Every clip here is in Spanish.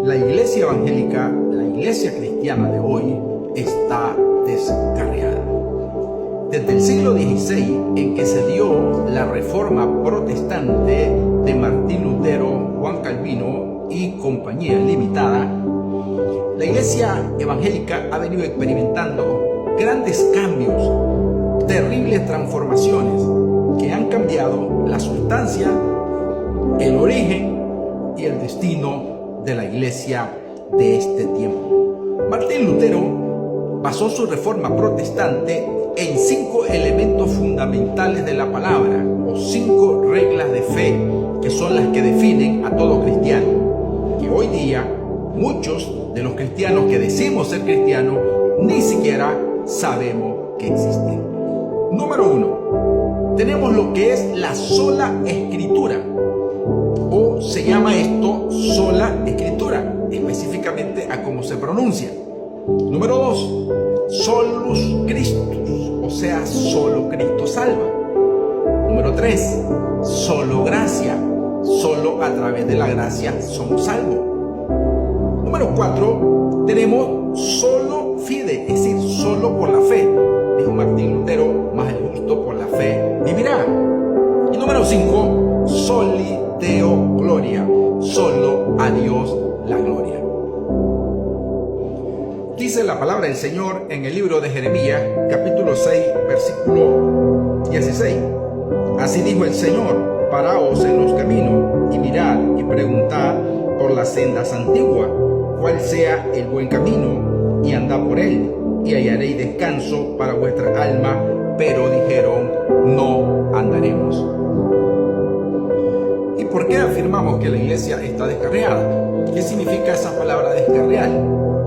La iglesia evangélica, la iglesia cristiana de hoy, está descarriada. Desde el siglo XVI, en que se dio la reforma protestante de Martín Lutero, Juan Calvino y compañía limitada, la iglesia evangélica ha venido experimentando grandes cambios, terribles transformaciones que han cambiado la sustancia, el origen y el destino de la iglesia de este tiempo. Martín Lutero basó su reforma protestante en 5 elementos fundamentales de la palabra, o 5 reglas de fe, que son las que definen a todo cristiano, que hoy día muchos de los cristianos que decimos ser cristianos ni siquiera sabemos que existen. Número 1, tenemos lo que es la sola escritura, o se llama esto sola escritura, específicamente a cómo se pronuncia. Número 2, solus Christus, o sea, solo Cristo salva. Número 3, solo gracia, solo a través de la gracia somos salvos. Número 4, tenemos solo fide, es decir, solo por la fe. Dijo Martín Lutero, mas el justo por la fe vivirá. Y número 5, soli Deo gloria, solo a Dios la gloria. Dice la palabra del Señor en el libro de Jeremías, capítulo 6, versículo 16. Así dijo el Señor: paraos en los caminos y mirad y preguntad por las sendas antiguas, cuál sea el buen camino, y andad por él, y hallaréis descanso para vuestra alma. Pero dijeron: no andaremos. ¿Y por qué afirmamos que la iglesia está descarriada? ¿Qué significa esa palabra descarriar?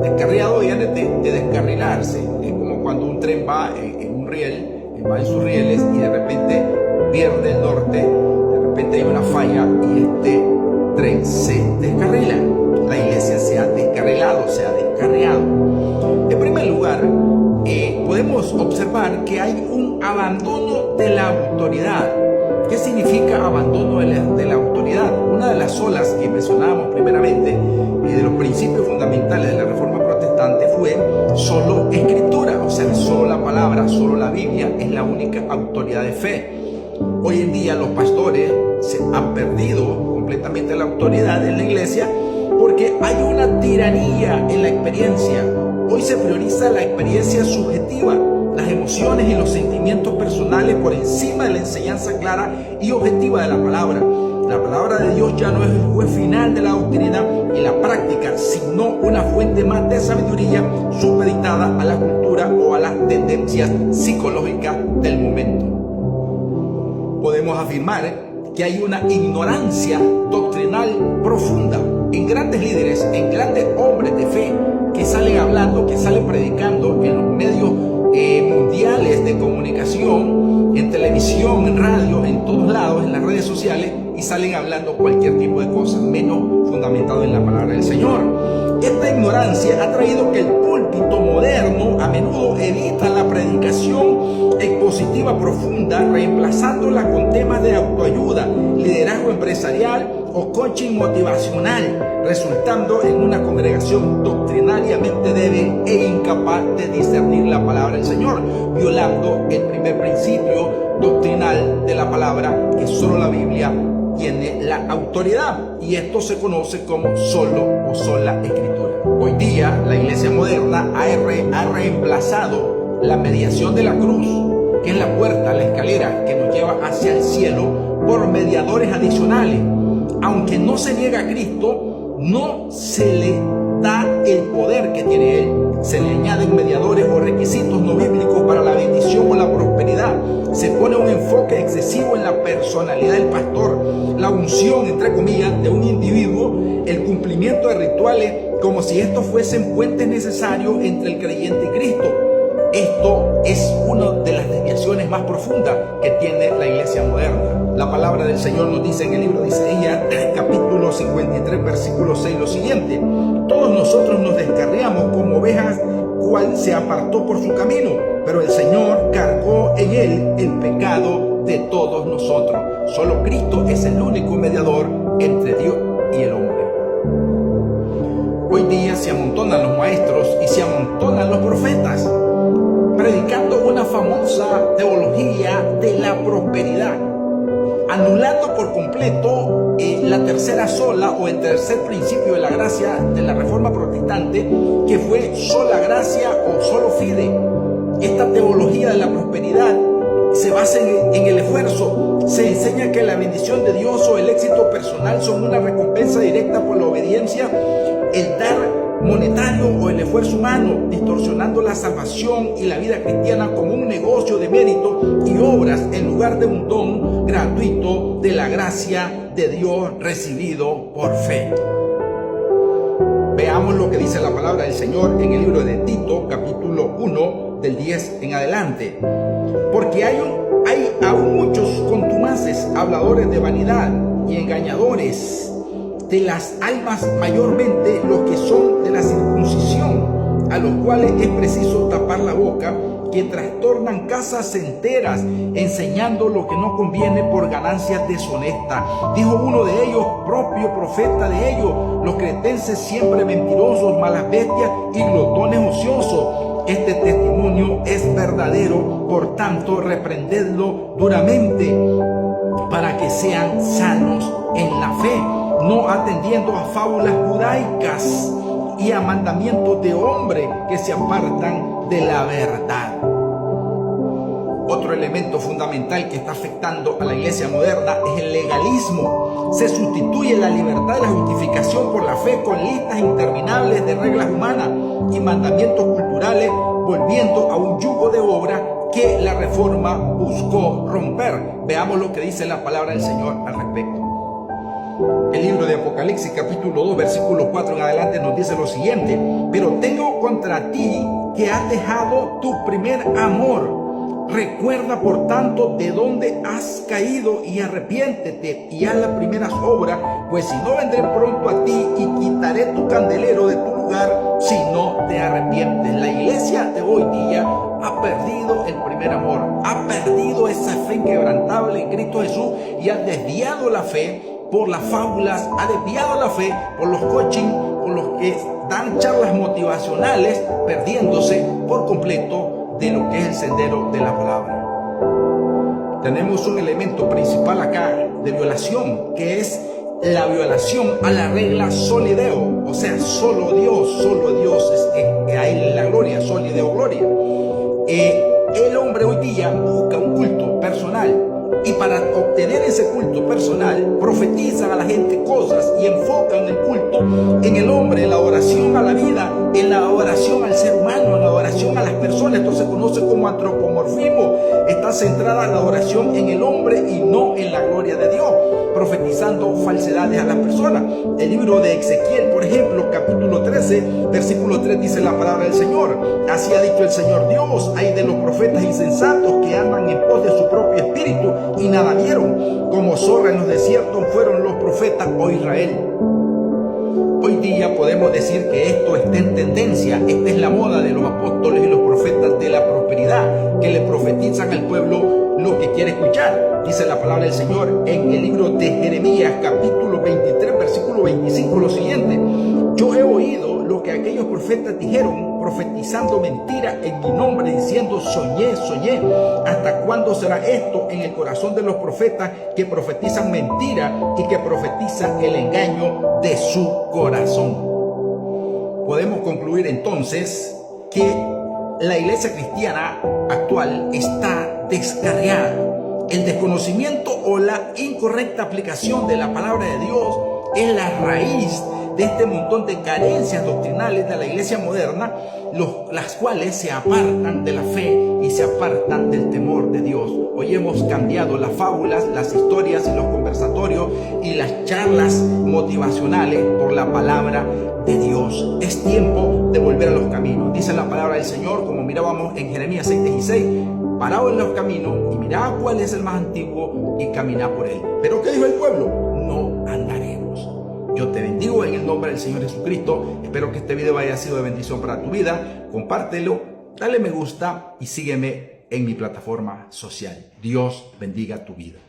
Descarriado viene de descarrilarse. Es como cuando un tren va en un riel, va en sus rieles y de repente pierde el norte, de repente hay una falla y este tren se descarrila. La iglesia se ha descarrilado, se ha descarriado. En primer lugar, podemos observar que hay un abandono de la autoridad. ¿Qué significa abandono de la autoridad? Una de las solas que mencionábamos primeramente, de los principios fundamentales de la Reforma Protestante, fue solo escritura, o sea, solo la palabra, solo la Biblia es la única autoridad de fe. Hoy en día los pastores se han perdido completamente la autoridad en la iglesia porque hay una tiranía en la experiencia. Hoy se prioriza la experiencia subjetiva, las emociones y los sentimientos personales por encima de la enseñanza clara y objetiva de la palabra. La palabra de Dios ya no es el juez final de la doctrina y la práctica, sino una fuente más de sabiduría supeditada a la cultura o a las tendencias psicológicas del momento. Podemos afirmar que hay una ignorancia doctrinal profunda en grandes líderes, en grandes hombres de fe que salen hablando, que salen predicando en los medios mundiales de comunicación, en televisión, en radio, en todos lados, en las redes sociales, y salen hablando cualquier tipo de cosas menos fundamentado en la palabra del Señor. Esta ignorancia ha traído que el púlpito moderno a menudo evita la predicación expositiva profunda, reemplazándola con temas de autoayuda, liderazgo empresarial o coaching motivacional, resultando en una congregación doctrinariamente débil e incapaz de discernir la palabra del Señor, violando el primer principio doctrinal de la palabra, que solo la Biblia tiene la autoridad, y esto se conoce como solo o sola escritura. Hoy día la iglesia moderna ha reemplazado la mediación de la cruz, que es la puerta, la escalera que nos lleva hacia el cielo, por mediadores adicionales. Aunque no se niega a Cristo, no se le da el poder que tiene Él. Se le añaden mediadores o requisitos no bíblicos para la bendición o la prosperidad. Se pone un enfoque excesivo en la personalidad del pastor, la unción, entre comillas, de un individuo, el cumplimiento de rituales, como si estos fuesen puentes necesarios entre el creyente y Cristo. Esto es una de las desviaciones más profundas que tiene la iglesia moderna. La palabra del Señor nos dice en el libro de Isaías, capítulo 53, versículo 6, lo siguiente: todos nosotros nos descarriamos como ovejas, cual se apartó por su camino, pero el Señor cargó en él el pecado de todos nosotros. Solo Cristo es el único mediador entre Dios y el hombre. se amontonan los maestros y se amontonan los profetas, predicando una famosa teología de la prosperidad, anulando por completo la tercera sola o el tercer principio de la gracia de la Reforma Protestante, que fue sola gracia o solo fide. Esta teología de la prosperidad se basa en el esfuerzo. Se enseña que la bendición de Dios o el éxito personal son una recompensa directa por la obediencia, el dar monetario o el esfuerzo humano, distorsionando la salvación y la vida cristiana como un negocio de mérito y obras en lugar de un don gratuito de la gracia de Dios recibido por fe. Veamos lo que dice la palabra del Señor en el libro de Tito, capítulo 1, del 10 en adelante. Porque hay aún muchos contumaces, habladores de vanidad y engañadores de las almas, mayormente los que son de la circuncisión, a los cuales es preciso tapar la boca, que trastornan casas enteras, enseñando lo que no conviene por ganancias deshonestas. Dijo uno de ellos, propio profeta de ellos: los cretenses siempre mentirosos, malas bestias y glotones ociosos. Este testimonio es verdadero, por tanto reprendedlo duramente, para que sean sanos en la fe, no atendiendo a fábulas judaicas y a mandamientos de hombre que se apartan de la verdad. Otro elemento fundamental que está afectando a la iglesia moderna es el legalismo. Se sustituye la libertad de la justificación por la fe con listas interminables de reglas humanas y mandamientos culturales, volviendo a un yugo de obra que la Reforma buscó romper. Veamos lo que dice la palabra del Señor al respecto. El libro de Apocalipsis, capítulo 2, versículo 4 en adelante, nos dice lo siguiente: pero tengo contra ti que has dejado tu primer amor. Recuerda, por tanto, de dónde has caído y arrepiéntete y haz las primeras obras, pues si no, vendré pronto a ti y quitaré tu candelero de tu lugar si no te arrepientes. La iglesia de hoy día ha perdido el primer amor, ha perdido esa fe inquebrantable en Cristo Jesús y ha desviado la fe por las fábulas, ha desviado la fe por los coaching, por los que dan charlas motivacionales, perdiéndose por completo de lo que es el sendero de la palabra. Tenemos un elemento principal acá de violación, que es la violación a la regla solideo, o sea, solo Dios es que hay la gloria, solideo, gloria. El hombre hoy día busca un culto personal, y para obtener ese culto personal profetizan a la gente cosas y enfocan el culto en el hombre, en la adoración a la vida, en la adoración al ser humano, en la adoración a las personas. Esto se conoce como antropomorfismo. Está centrada la adoración en el hombre y no en la gloria de Dios, profetizando falsedades a las personas. El libro de Ezequiel, por ejemplo, capítulo 13, versículo 3, dice la palabra del Señor: así ha dicho el Señor Dios, hay de los profetas insensatos que andan en pos de su propio espíritu y nada vieron, como zorra en los desiertos fueron los profetas, oh Israel. Hoy día podemos decir que esto está en tendencia. Esta es la moda de los apóstoles y los profetas de la prosperidad, que le profetizan al pueblo lo que quiere escuchar. Dice la palabra del Señor en el libro de Jeremías, capítulo 23, versículo 25, lo siguiente: yo he oído lo que aquellos profetas dijeron, profetizando mentira en mi nombre, diciendo soñé, soñé. ¿Hasta cuándo será esto en el corazón de los profetas que profetizan mentira y que profetizan el engaño de su corazón? Podemos concluir entonces que la iglesia cristiana actual está descarriada. El desconocimiento o la incorrecta aplicación de la palabra de Dios es la raíz de este montón de carencias doctrinales de la iglesia moderna, las cuales se apartan de la fe y se apartan del temor de Dios. Hoy hemos cambiado las fábulas, las historias y los conversatorios y las charlas motivacionales por la palabra de Dios. Es tiempo de volver a los caminos. Dice la palabra del Señor, como mirábamos en Jeremías 6:16: paraos en los caminos y mirad cuál es el más antiguo y caminad por él. ¿Pero qué dijo el pueblo? No andaremos. Yo te bendigo en el nombre del Señor Jesucristo. Espero que este video haya sido de bendición para tu vida. Compártelo, dale me gusta y sígueme en mi plataforma social. Dios bendiga tu vida.